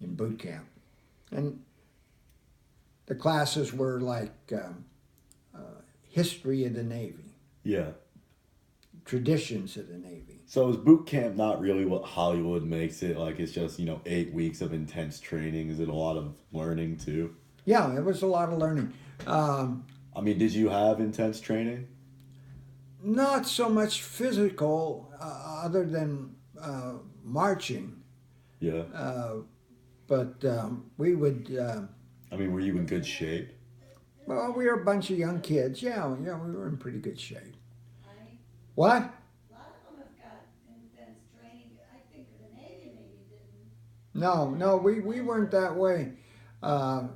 in boot camp. And the classes were like history of the Navy, Yeah. traditions of the Navy. So is boot camp not really what Hollywood makes it? Like it's just, 8 weeks of intense training. Is it a lot of learning too? Yeah, it was a lot of learning. Um, I mean, did you have intense training? Not so much physical, other than marching, Yeah. uh, but we would. I mean, were you in good shape? Well, we were a bunch of young kids. Yeah, yeah, we were in pretty good shape. What? No, no, we weren't that way. Uh,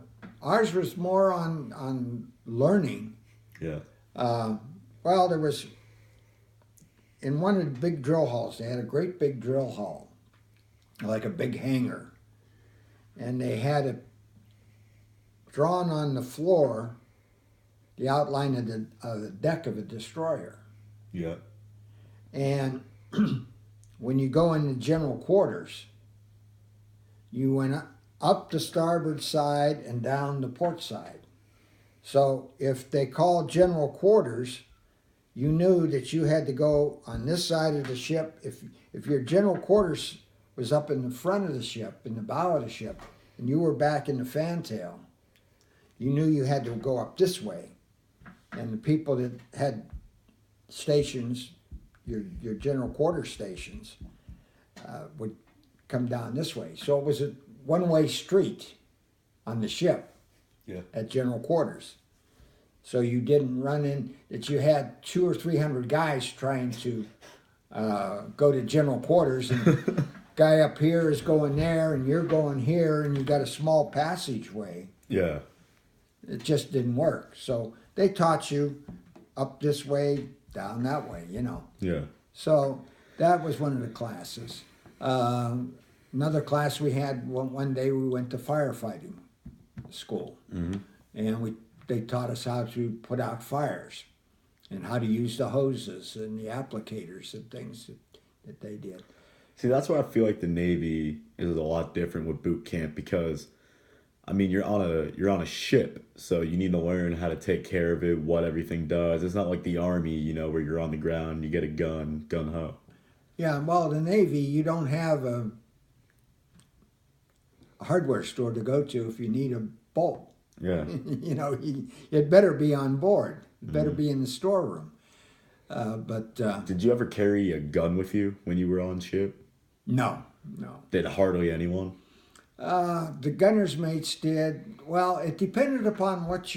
Ours was more on learning. Yeah. Uh, well, there was in one of the big drill halls. They had a great big drill hall, like a big hangar, and they had it drawn on the floor, the outline of the deck of a destroyer. Yeah. And when you go into general quarters, you went up the starboard side and down the port side. So if they called general quarters, you knew that you had to go on this side of the ship. If your general quarters was up in the front of the ship, in the bow of the ship, and you were back in the fantail, you knew you had to go up this way. And the people that had stations, your general quarters stations, would come down this way. So it was a one-way street on the ship. Yeah. At general quarters. So you didn't run in that you had 200 or 300 guys trying to go to general quarters, and guy up here is going there and you're going here, and you got a small passageway. Yeah. It just didn't work. So they taught you up this way, down that way, Yeah. So that was one of the classes. Another class we had one day, we went to firefighting school, and they taught us how to put out fires and how to use the hoses and the applicators and things that they did. See, that's why I feel like the Navy is a lot different with boot camp because, I mean, you're on a ship, so you need to learn how to take care of it, what everything does. It's not like the Army, where you're on the ground, you get a gun ho. Yeah, well, the Navy, you don't have a hardware store to go to if you need a bolt. Yeah. It better be on board. It better be in the storeroom. But Did you ever carry a gun with you when you were on ship? no. Did hardly anyone? The gunner's mates did. Well, it depended upon what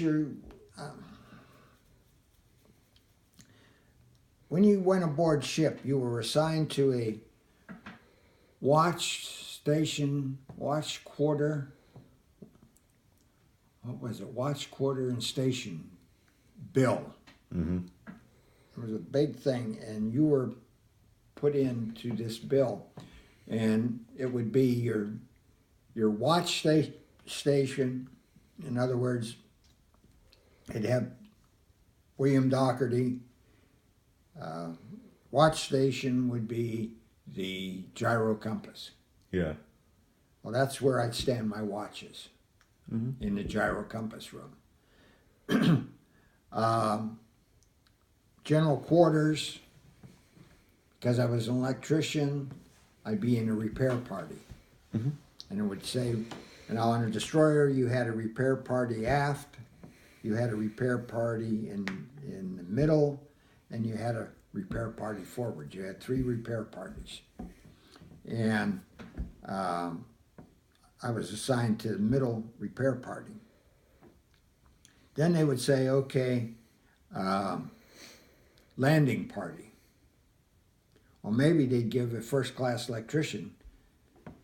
when you went aboard ship, you were assigned to a watch station, watch quarter. What was it? Watch quarter and station bill. Mm-hmm. It was a big thing, and you were put into this bill, and it would be your watch station. In other words, it'd have William Doherty. Watch station would be the gyro compass. Yeah. Well, that's where I'd stand my watches, in the gyro compass room. General quarters, because I was an electrician, I'd be in a repair party. Mm-hmm. And it would say, on a destroyer, you had a repair party aft, you had a repair party in the middle, and you had a repair party forward. You had 3 repair parties. And I was assigned to the middle repair party. Then they would say, okay, landing party. Well, maybe they'd give a first-class electrician.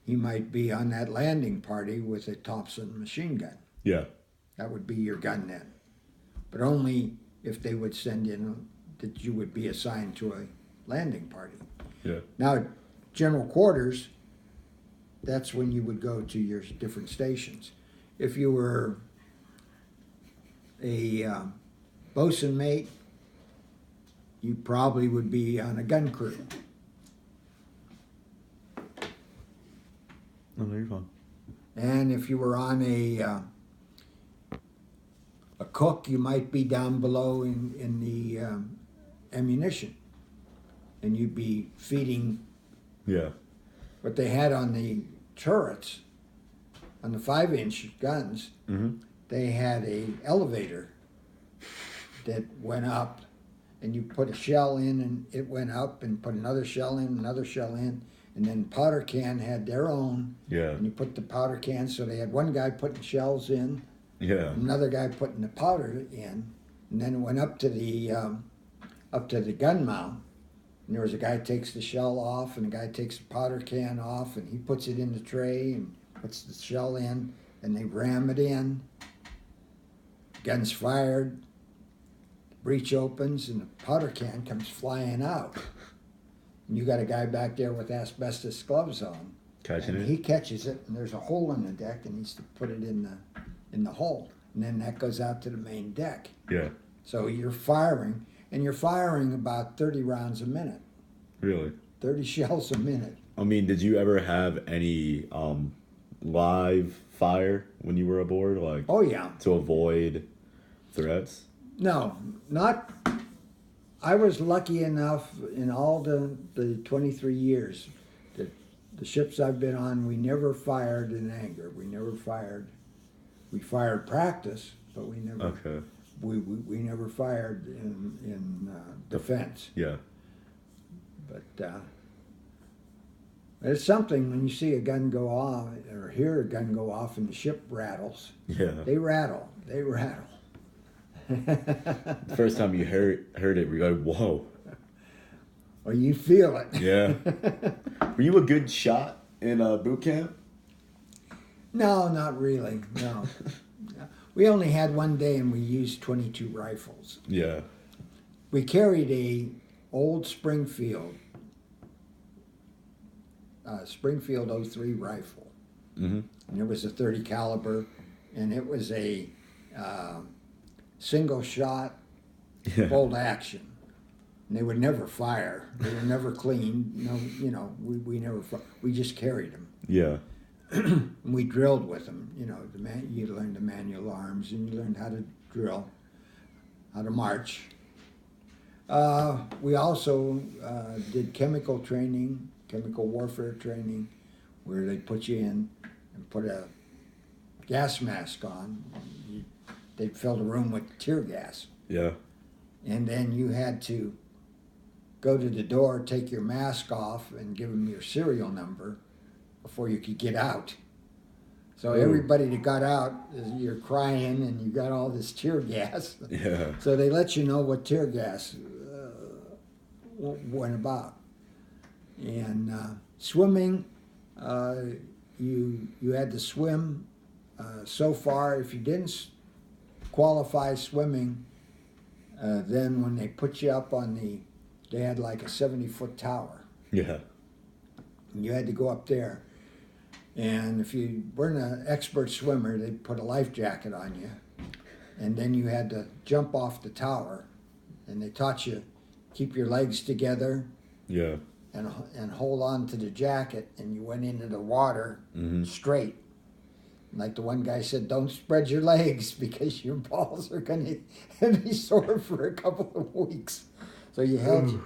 He might be on that landing party with a Thompson machine gun. Yeah. That would be your gun then. But only if they would send in that you would be assigned to a landing party. Yeah. Now, general quarters, that's when you would go to your different stations. If you were a bosun mate, you probably would be on a gun crew. No, you're fine. And if you were on a cook, you might be down below in the ammunition, and you'd be feeding Yeah. what they had on the turrets, on the 5-inch guns. Mm-hmm. They had a elevator that went up, and you put a shell in, and it went up, and put another shell in, and then powder can had their own, Yeah. and you put the powder can. So they had one guy putting shells in, Yeah. another guy putting the powder in, and then it went up to the gun mount. And there was a guy takes the shell off, and a guy takes the powder can off, and he puts it in the tray and puts the shell in, and they ram it in. Gun's fired, breech opens, and the powder can comes flying out. And you got a guy back there with asbestos gloves on. Catching And it. he catches it, and there's a hole in the deck, and he's to put it in the hole. And then that goes out to the main deck. Yeah. So you're firing, and you're firing about 30 rounds a minute, Really. 30 shells a minute. I mean, did you ever have any live fire when you were aboard, like Oh yeah. to avoid threats? No, not. I was lucky enough in all the 23 years that the ships I've been on, we never fired in anger. We never fired. We fired practice, but we never. Okay. We never fired in defense. Yeah. But it's something when you see a gun go off or hear a gun go off and the ship rattles. Yeah. They rattle. They rattle. The first time you heard it, we go, whoa. Or you feel it. Yeah. Were you a good shot in boot camp? No, not really. No. We only had one day and we used 22 rifles. Yeah. We carried a old Springfield 03 rifle. Mm-hmm. And it was a 30 caliber, and it was a single shot Yeah. bolt action. And they would never fire. They were never cleaned. No, we never. We just carried them. Yeah. And we drilled with them. You learned the manual arms, and you learned how to drill, how to march. We also did chemical training, chemical warfare training, where they put you in and put a gas mask on. They'd fill the room with tear gas. Yeah. And then you had to go to the door, take your mask off, and give them your serial number before you could get out. So Ooh. everybody that got out, you're crying and you got all this tear gas. Yeah. So they let you know what tear gas went about. And swimming, you had to swim. So far, if you didn't qualify swimming, then when they put you up on they had like a 70-foot tower. Yeah. And you had to go up there. And if you weren't an expert swimmer, they'd put a life jacket on you. And then you had to jump off the tower. And they taught you keep your legs together Yeah. and hold on to the jacket. And you went into the water Mm-hmm. straight. Like the one guy said, don't spread your legs because your balls are going to be sore for a couple of weeks. So you held,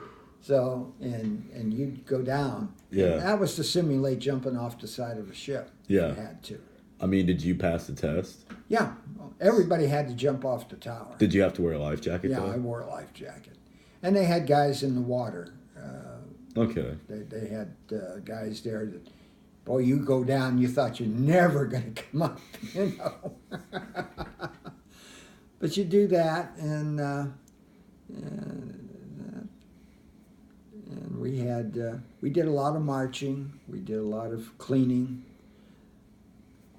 and you'd go down. Yeah. And that was to simulate jumping off the side of a ship. Yeah. You had to. I mean, did you pass the test? Yeah. Everybody had to jump off the tower. Did you have to wear a life jacket Yeah, though? I wore a life jacket. And they had guys in the water. Okay. They had guys there that, boy, you go down, you thought you're never going to come up, But you do that, and we did a lot of marching, we did a lot of cleaning.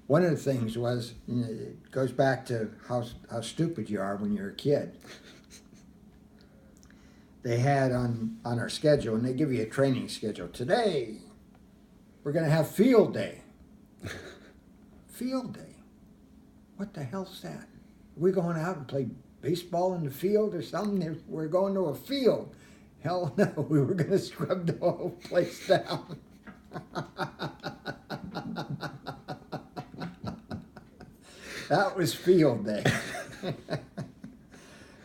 One of the things was, it goes back to how stupid you are when you're a kid. They had on our schedule, and they give you a training schedule. Today, we're going to have field day. Field day? What the hell's that? We're going out and play baseball in the field or something? We're going to a field. Hell no, we were going to scrub the whole place down. That was field day.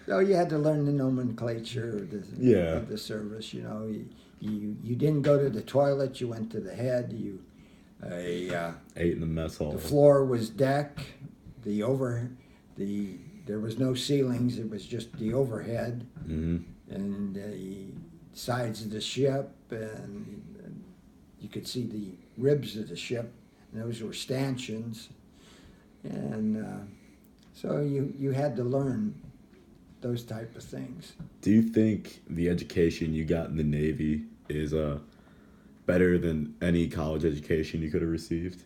So you had to learn the nomenclature of Yeah. of the service. You know, you didn't go to the toilet. You went to the head. Ate in the mess hall. The floor was deck. There was no ceilings. It was just the overhead Mm-hmm. and the sides of the ship, and you could see the ribs of the ship. And those were stanchions, and so you had to learn those type of things. Do you think the education you got in the Navy is better than any college education you could have received?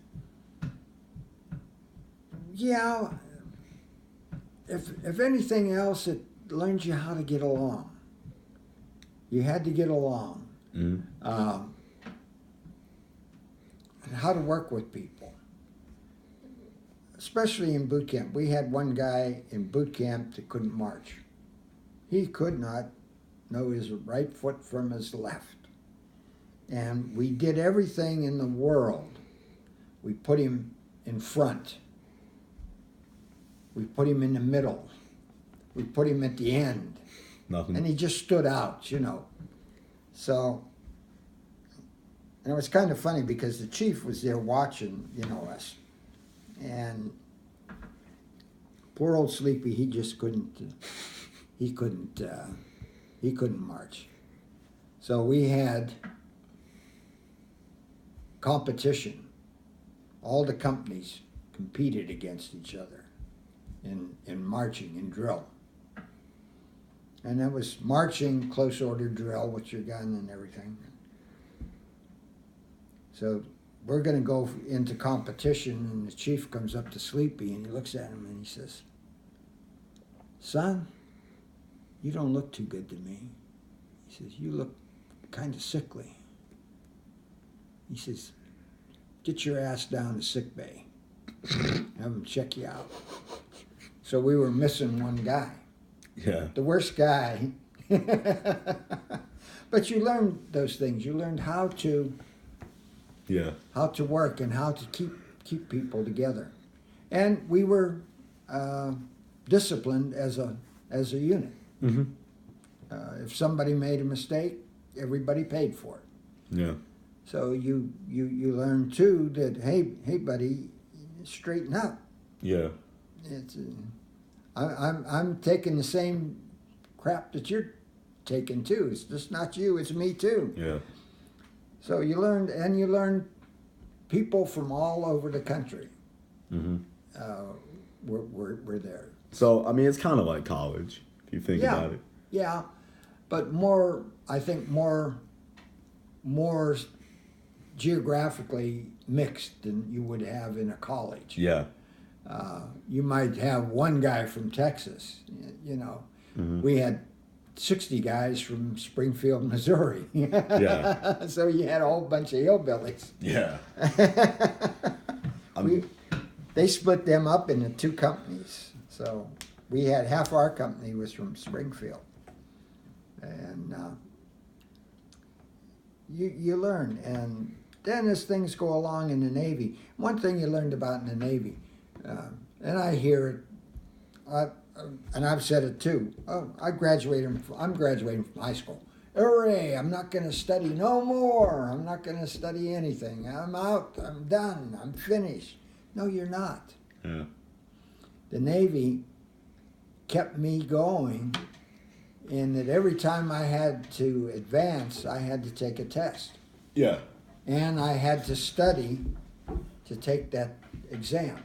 Yeah, if anything else, it learns you how to get along. You had to get along, Mm-hmm. and how to work with people. Especially in boot camp. We had one guy in boot camp that couldn't march. He could not know his right foot from his left. And we did everything in the world. We put him in front. We put him in the middle. We put him at the end. Nothing. And he just stood out, you know. So, and it was kind of funny because the chief was there watching, you know, us. And poor old Sleepy, he just he couldn't march. So we had competition. All the companies competed against each other in marching, in drill. And that was marching, close order drill with your gun and everything. So we're going to go into competition, and the chief comes up to Sleepy, and he looks at him, and he says, "Son, you don't look too good to me." He says, "You look kind of sickly." He says, "Get your ass down to sick bay. Have them check you out." So we were missing one guy. Yeah. The worst guy. But you learned those things. You learned how to work and how to keep people together. And we were disciplined as a unit. Mm-hmm. If somebody made a mistake, everybody paid for it. Yeah. So you learn too that hey buddy, straighten up. Yeah. It's I'm taking the same crap that you're taking too. It's just not you, it's me too. Yeah. So you learn people from all over the country. Mm-hmm. Were there. So, I mean, it's kind of like college, if you think about it. Yeah, but I think more geographically mixed than you would have in a college. Yeah. You might have one guy from Texas, you know. Mm-hmm. We had 60 guys from Springfield, Missouri. Yeah. So you had a whole bunch of hillbillies. Yeah. They split them up into two companies. So we had half our company was from Springfield. And you learn. And then as things go along in the Navy, one thing you learned about in the Navy, and I hear it, and I've said it too. Oh, I'm graduating from high school. Hooray! I'm not going to study no more. I'm not going to study anything. I'm out. I'm done. I'm finished. No, you're not. Yeah. The Navy kept me going in that every time I had to advance, I had to take a test. Yeah. And I had to study to take that exam.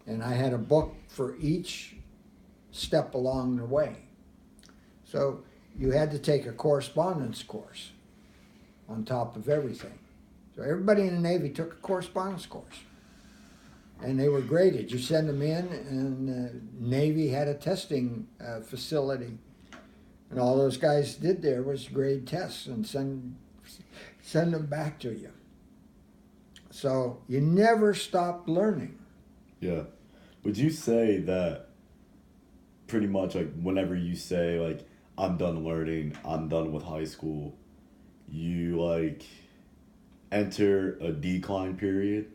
And I had a book for each step along the way. So you had to take a correspondence course on top of everything. So everybody in the Navy took a correspondence course. And they were graded. You send them in, and the Navy had a testing facility. And all those guys did there was grade tests and send them back to you. So you never stopped learning. Yeah. Would you say that pretty much like whenever you say like I'm done learning, I'm done with high school, you like enter a decline period?